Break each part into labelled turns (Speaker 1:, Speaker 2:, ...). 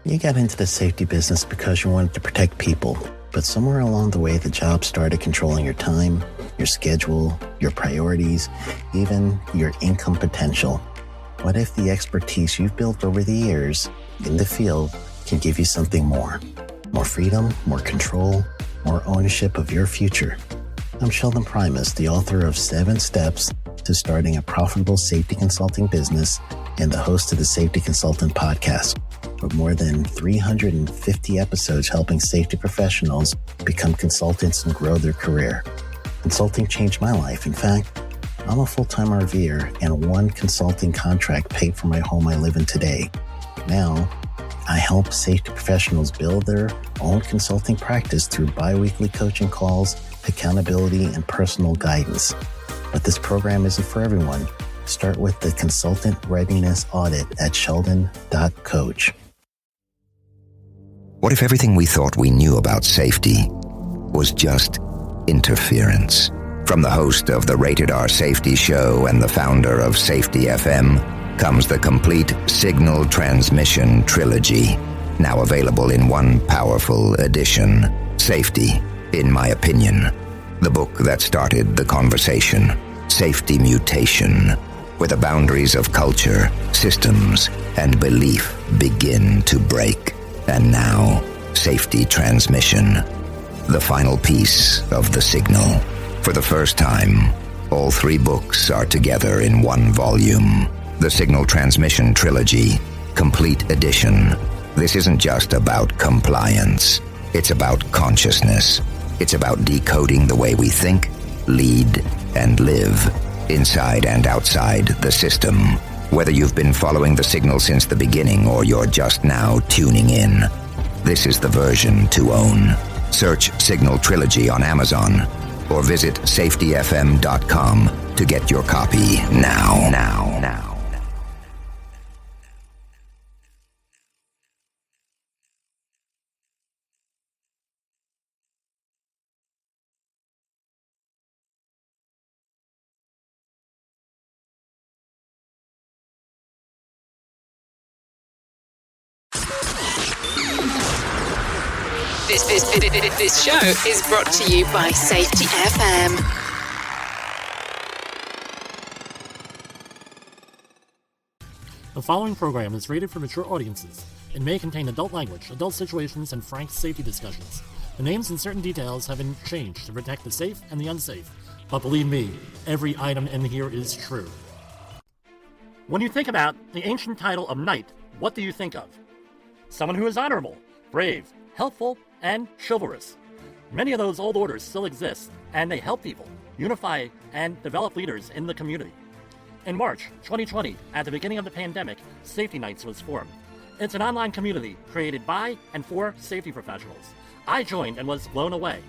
Speaker 1: You got into the safety business because you wanted to protect people, but somewhere along the way, the job started controlling your time, your schedule, your priorities, even your income potential. What if the expertise you've built over the years in the field can give you something more? More freedom, more control, more ownership of your future. I'm Sheldon Primus, the author of 7 Steps to Starting a Profitable Safety Consulting Business and the host of the Safety Consultant Podcast, with more than 350 episodes helping safety professionals become consultants and grow their career. Consulting changed my life. In fact, I'm a full-time RVer, and one consulting contract paid for my home I live in today. Now, I help safety professionals build their own consulting practice through bi-weekly coaching calls, accountability, and personal guidance. But this program isn't for everyone. Start with the Consultant Readiness Audit at sheldon.coach.
Speaker 2: What if everything we thought we knew about safety was just interference? From the host of the Rated R Safety Show and the founder of Safety FM comes the complete Signal Transmission Trilogy, now available in one powerful edition. Safety, in my opinion, the book that started the conversation. Safety Mutation, where the boundaries of culture, systems, and belief begin to break. And now, Safety Transmission, the final piece of the signal. For the first time, all 3 books are together in one volume. The Signal Transmission Trilogy, Complete Edition. This isn't just about compliance. It's about consciousness. It's about decoding the way we think, lead, and live, inside and outside the system. Whether you've been following the signal since the beginning or you're just now tuning in, this is the version to own. Search Signal Trilogy on Amazon or visit safetyfm.com to get your copy now.
Speaker 3: This show is brought to you by Safety FM.
Speaker 4: The following program is rated for mature audiences. It may contain adult language, adult situations, and frank safety discussions. The names and certain details have been changed to protect the safe and the unsafe. But believe me, every item in here is true. When you think about the ancient title of knight, what do you think of? Someone who is honorable, brave, helpful, and chivalrous. Many of those old orders still exist, and they help people unify and develop leaders in the community. In March 2020, at the beginning of the pandemic, Safety Knights was formed. It's an online community created by and for safety professionals. I joined and was blown away.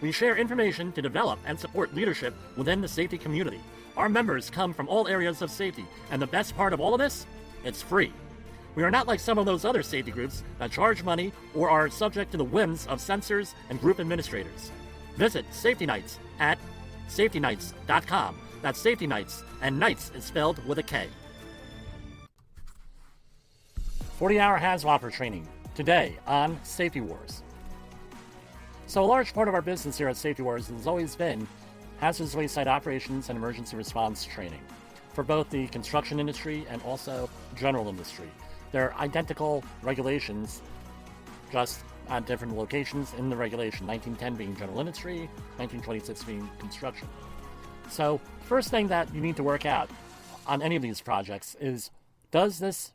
Speaker 4: We share information to develop and support leadership within the safety community. Our members come from all areas of safety, and the best part of all of this? It's free. We are not like some of those other safety groups that charge money or are subject to the whims of censors and group administrators. Visit Safety Knights at safetyknights.com. That's Safety Knights, and Knights is spelled with a K. 40-hour Hazwoper Training, today on Safety Wars. So a large part of our business here at Safety Wars has always been hazardous waste site operations and emergency response training for both the construction industry and also general industry. They're identical regulations, just at different locations in the regulation, 1910 being general industry, 1926 being construction. So, first thing that you need to work out on any of these projects is, does this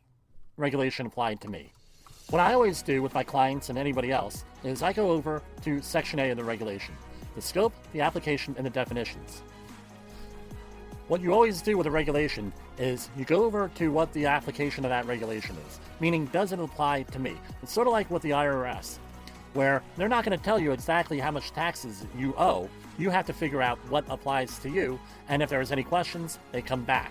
Speaker 4: regulation apply to me? What I always do with my clients and anybody else is I go over to Section A of the regulation, the scope, the application, and the definitions. What you always do with a regulation is you go over to what the application of that regulation is, meaning does it apply to me? It's sort of like with the IRS, where they're not going to tell you exactly how much taxes you owe. You have to figure out what applies to you, and if there's any questions, they come back.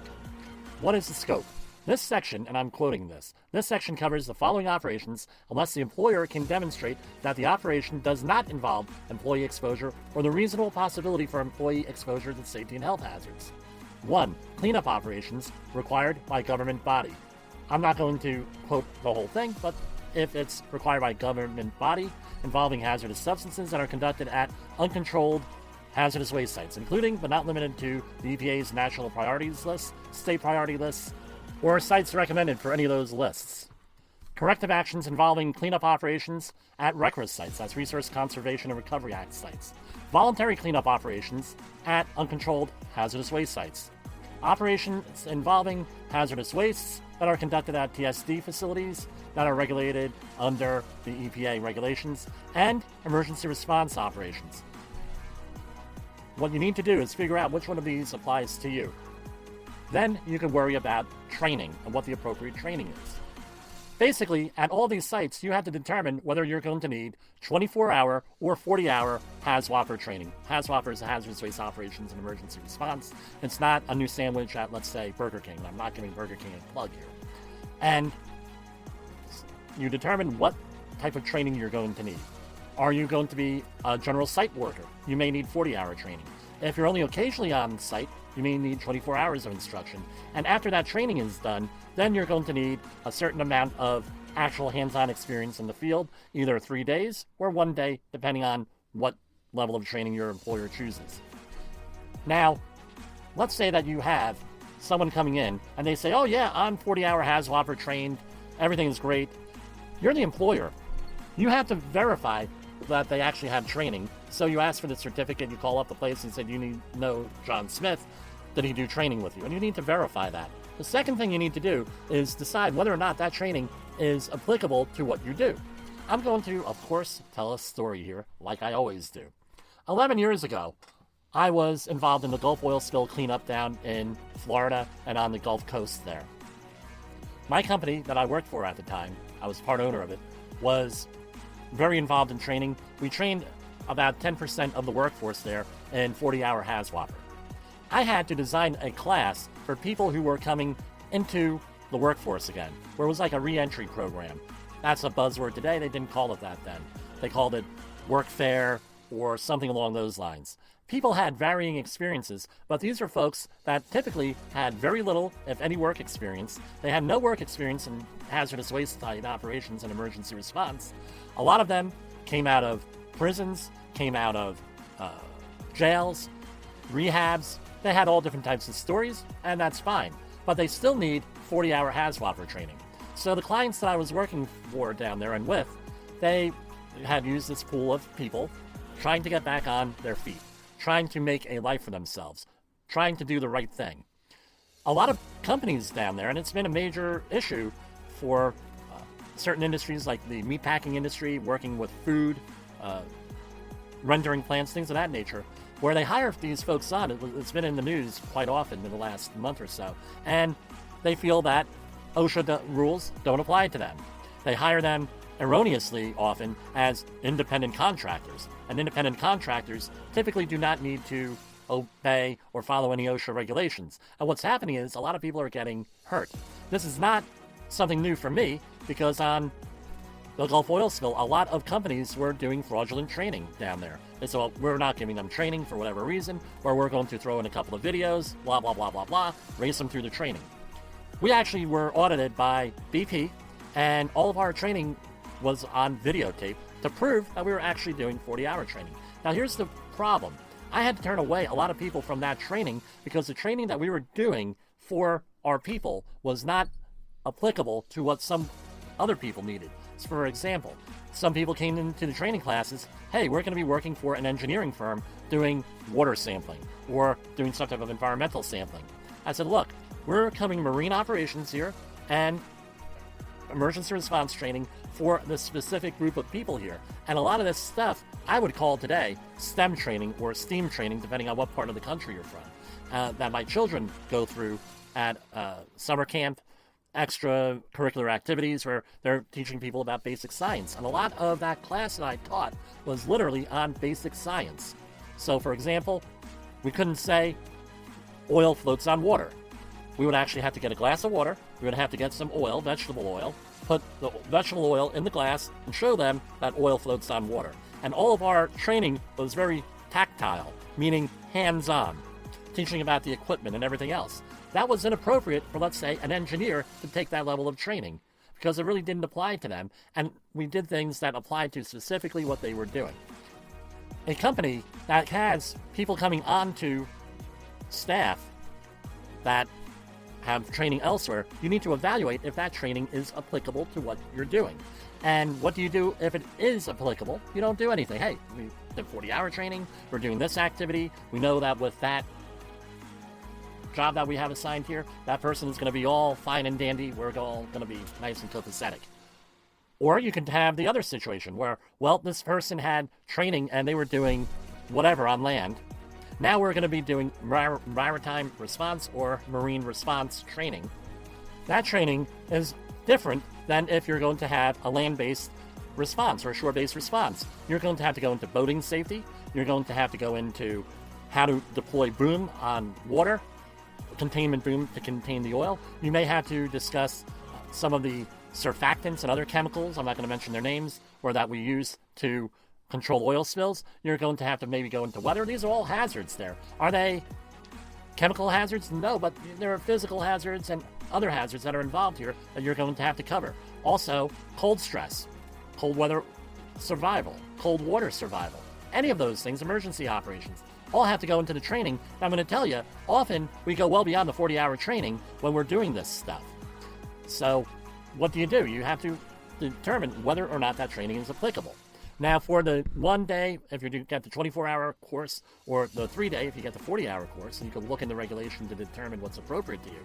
Speaker 4: What is the scope? This section, and I'm quoting this section covers the following operations unless the employer can demonstrate that the operation does not involve employee exposure or the reasonable possibility for employee exposure to safety and health hazards. 1. Cleanup operations required by government body. I'm not going to quote the whole thing, but if it's required by a government body involving hazardous substances that are conducted at uncontrolled hazardous waste sites, including but not limited to the EPA's national priorities list, state priority lists, or sites recommended for any of those lists. Corrective actions involving cleanup operations at RCRA sites, that's Resource Conservation and Recovery Act sites. Voluntary cleanup operations at uncontrolled hazardous waste sites. Operations involving hazardous wastes that are conducted at TSD facilities that are regulated under the EPA regulations, and emergency response operations. What you need to do is figure out which one of these applies to you. Then you can worry about training and what the appropriate training is. Basically, at all these sites, you have to determine whether you're going to need 24-hour or 40-hour Hazwoper training. Hazwoper is Hazardous Waste Operations and Emergency Response. It's not a new sandwich at, let's say, Burger King. I'm not giving Burger King a plug here. And you determine what type of training you're going to need. Are you going to be a general site worker? You may need 40-hour training. If you're only occasionally on site, you may need 24 hours of instruction. And after that training is done, then you're going to need a certain amount of actual hands-on experience in the field, either 3 days or 1 day, depending on what level of training your employer chooses. Now, let's say that you have someone coming in and they say, oh yeah, I'm 40-hour Hazwoper trained, everything is great. You're the employer. You have to verify that they actually have training. So you ask for the certificate, you call up the place and say, you need to know John Smith. Did he do training with you? And you need to verify that. The second thing you need to do is decide whether or not that training is applicable to what you do. I'm going to, of course, tell a story here, like I always do. 11 years ago, I was involved in the Gulf oil spill cleanup down in Florida and on the Gulf Coast there. My company that I worked for at the time, I was part owner of it, was very involved in training. We trained about 10% of the workforce there in 40-hour Hazwoper. I had to design a class for people who were coming into the workforce again, where it was like a re-entry program. That's a buzzword today. They didn't call it that then. They called it workfare or something along those lines. People had varying experiences, but these are folks that typically had very little, if any, work experience. They had no work experience in hazardous waste site operations and emergency response. A lot of them came out of prisons, came out of jails, rehabs. They had all different types of stories, and that's fine. But they still need 40-hour Hazwoper training. So the clients that I was working for down there and with, they had used this pool of people trying to get back on their feet, trying to make a life for themselves, trying to do the right thing. A lot of companies down there, and it's been a major issue for certain industries like the meatpacking industry, working with food, rendering plants, things of that nature, where they hire these folks on. It's been in the news quite often in the last month or so, and they feel that OSHA rules don't apply to them. They hire them erroneously often as independent contractors, and independent contractors typically do not need to obey or follow any OSHA regulations. And what's happening is a lot of people are getting hurt. This is not something new for me, because on the Gulf oil spill, a lot of companies were doing fraudulent training down there. And so we're not giving them training for whatever reason, or we're going to throw in a couple of videos, blah, blah, blah, blah, blah, race them through the training. We actually were audited by BP, and all of our training was on videotape to prove that we were actually doing 40-hour training. Now, here's the problem. I had to turn away a lot of people from that training because the training that we were doing for our people was not applicable to what some other people needed. So for example, some people came into the training classes, hey, we're going to be working for an engineering firm doing water sampling or doing some type of environmental sampling. I said, look, we're covering marine operations here and emergency response training for this specific group of people here. And a lot of this stuff I would call today STEM training or STEAM training, depending on what part of the country you're from, that my children go through at summer camp, extracurricular activities where they're teaching people about basic science. And a lot of that class that I taught was literally on basic science. So, for example, we couldn't say oil floats on water. We would actually have to get a glass of water, we would have to get some oil, vegetable oil, put the vegetable oil in the glass and show them that oil floats on water. And all of our training was very tactile, meaning hands-on, teaching about the equipment and everything else. That was inappropriate for, let's say, an engineer to take that level of training, because it really didn't apply to them, and we did things that applied to specifically what they were doing. A company that has people coming onto staff that have training elsewhere, you need to evaluate if that training is applicable to what you're doing. And what do you do if it is applicable? You don't do anything. Hey, we did 40-hour training, we're doing this activity, we know that with that job that we have assigned here, that person is going to be all fine and dandy, we're all going to be nice and copacetic. Or you could have the other situation where, well, this person had training and they were doing whatever on land. Now we're going to be doing maritime response or marine response training. That training is different than if you're going to have a land-based response or a shore-based response. You're going to have to go into boating safety. You're going to have to go into how to deploy boom on water, containment boom to contain the oil. You may have to discuss some of the surfactants and other chemicals, I'm not going to mention their names, or that we use to control oil spills. You're going to have to maybe go into weather. These are all hazards there. Are they chemical hazards? No, but there are physical hazards and other hazards that are involved here that you're going to have to cover. Also, cold stress, cold weather survival, cold water survival. Any of those things, emergency operations, all have to go into the training. I'm going to tell you, often we go well beyond the 40-hour training when we're doing this stuff. So what do? You have to determine whether or not that training is applicable. Now, for the 1 day, if you get the 24-hour course, or the 3 day, if you get the 40-hour course, and you can look in the regulation to determine what's appropriate to you,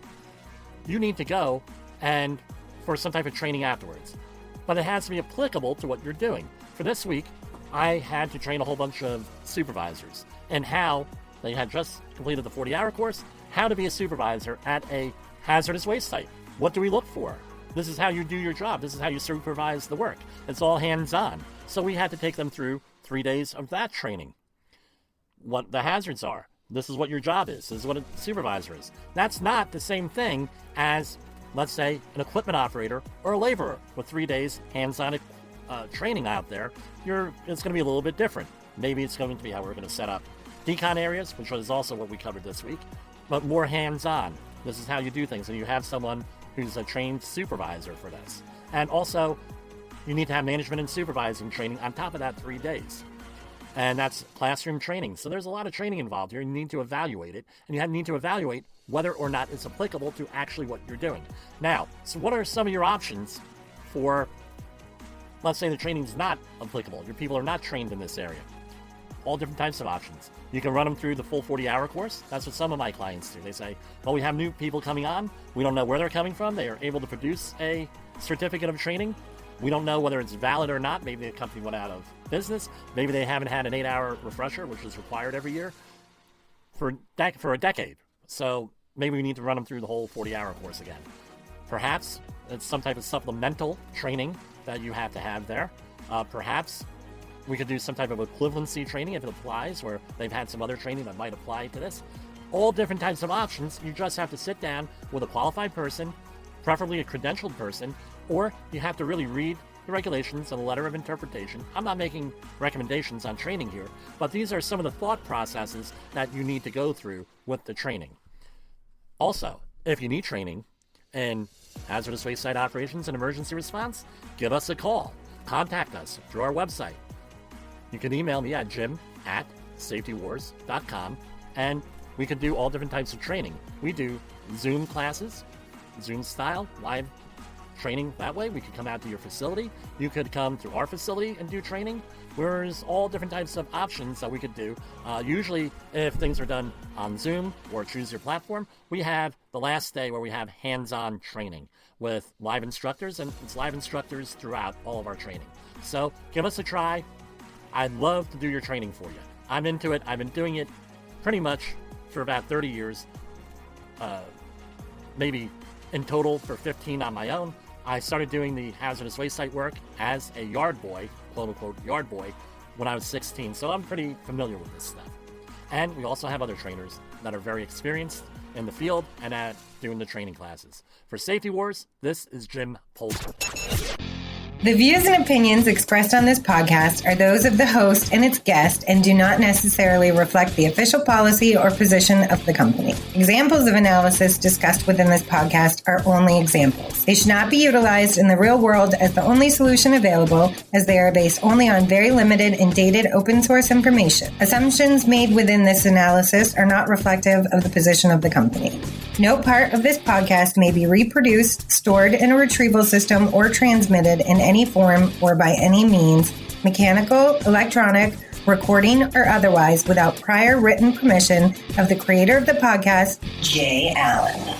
Speaker 4: you need to go and for some type of training afterwards. But it has to be applicable to what you're doing. For this week, I had to train a whole bunch of supervisors and how they had just completed the 40-hour course, how to be a supervisor at a hazardous waste site. What do we look for? This is how you do your job. This is how you supervise the work. It's all hands-on. So we had to take them through 3 days of that training. What the hazards are. This is what your job is. This is what a supervisor is. That's not the same thing as, let's say, an equipment operator or a laborer with 3 days hands-on training out there. It's going to be a little bit different. Maybe it's going to be how we're going to set up decon areas, which was also what we covered this week, but more hands-on. This is how you do things, and you have someone who's a trained supervisor for this. And also, you need to have management and supervising training on top of that 3 days. And that's classroom training. So there's a lot of training involved here. You need to evaluate it, and you need to evaluate whether or not it's applicable to actually what you're doing. Now, so what are some of your options for, let's say the training's not applicable, your people are not trained in this area? All different types of options. You can run them through the full 40-hour course. That's what some of my clients do. They say, well, we have new people coming on. We don't know where they're coming from. They are able to produce a certificate of training. We don't know whether it's valid or not. Maybe the company went out of business. Maybe they haven't had an 8-hour refresher, which is required every year, for a decade. So maybe we need to run them through the whole 40-hour course again. Perhaps it's some type of supplemental training that you have to have there. Perhaps we could do some type of equivalency training if it applies, where they've had some other training that might apply to this. All different types of options. You just have to sit down with a qualified person, preferably a credentialed person, or you have to really read the regulations and the letter of interpretation. I'm not making recommendations on training here, but these are some of the thought processes that you need to go through with the training. Also, if you need training in hazardous waste site operations and emergency response, give us a call. Contact us through our website. You can email me at jim@safetywars.com, and we can do all different types of training. We do Zoom classes, Zoom style, live training that way. We could come out to your facility. You could come to our facility and do training. There's all different types of options that we could do. Usually, if things are done on Zoom or choose your platform, we have the last day where we have hands-on training with live instructors, and it's live instructors throughout all of our training. So give us a try. I'd love to do your training for you. I'm into it. I've been doing it pretty much for about 30 years, maybe in total for 15 on my own. I started doing the hazardous waste site work as a yard boy, quote-unquote yard boy, when I was 16, so I'm pretty familiar with this stuff. And we also have other trainers that are very experienced in the field and at doing the training classes. For Safety Wars, this is Jim Polster.
Speaker 5: The views and opinions expressed on this podcast are those of the host and its guest and do not necessarily reflect the official policy or position of the company. Examples of analysis discussed within this podcast are only examples. They should not be utilized in the real world as the only solution available, as they are based only on very limited and dated open source information. Assumptions made within this analysis are not reflective of the position of the company. No part of this podcast may be reproduced, stored in a retrieval system, or transmitted in any form or by any means, mechanical, electronic, recording, or otherwise, without prior written permission of the creator of the podcast, Jay Allen.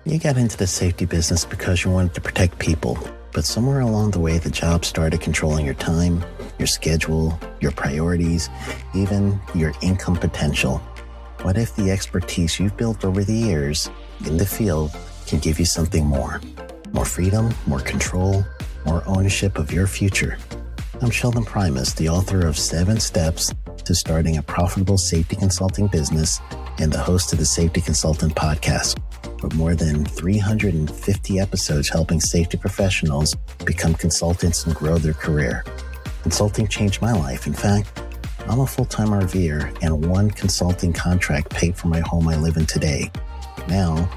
Speaker 1: You got into the safety business because you wanted to protect people, but somewhere along the way, the job started controlling your time, your schedule, your priorities, even your income potential. What if the expertise you've built over the years in the field can give you something more? More freedom, more control, more ownership of your future. I'm Sheldon Primus, the author of 7 Steps to Starting a Profitable Safety Consulting Business and the host of the Safety Consultant Podcast, with more than 350 episodes helping safety professionals become consultants and grow their career. Consulting changed my life. In fact, I'm a full-time RVer, and one consulting contract paid for my home I live in today. Now,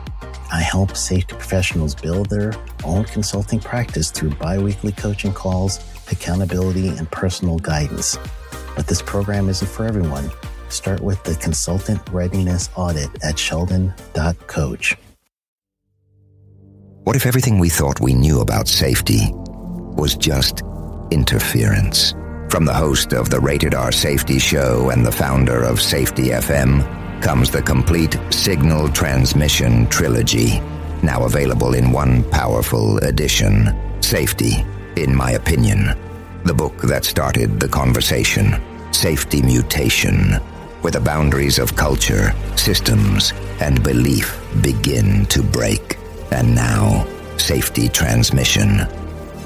Speaker 1: I help safety professionals build their own consulting practice through bi-weekly coaching calls, accountability, and personal guidance. But this program isn't for everyone. Start with the Consultant Readiness Audit at sheldon.coach.
Speaker 2: What if everything we thought we knew about safety was just interference? From the host of the Rated R Safety Show and the founder of Safety FM comes the complete Signal Transmission Trilogy, now available in one powerful edition. Safety, in my opinion, the book that started the conversation. Safety Mutation, where the boundaries of culture, systems, and belief begin to break. And now, Safety Transmission,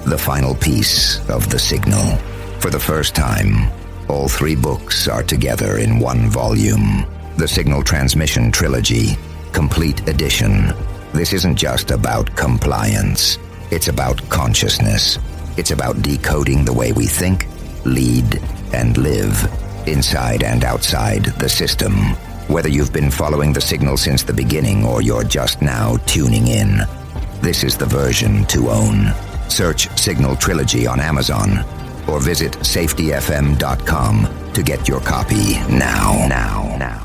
Speaker 2: the final piece of the signal. For the first time, all 3 books are together in one volume. The Signal Transmission Trilogy, Complete Edition. This isn't just about compliance. It's about consciousness. It's about decoding the way we think, lead, and live, inside and outside the system. Whether you've been following the signal since the beginning or you're just now tuning in, this is the version to own. Search Signal Trilogy on Amazon or visit safetyfm.com to get your copy now.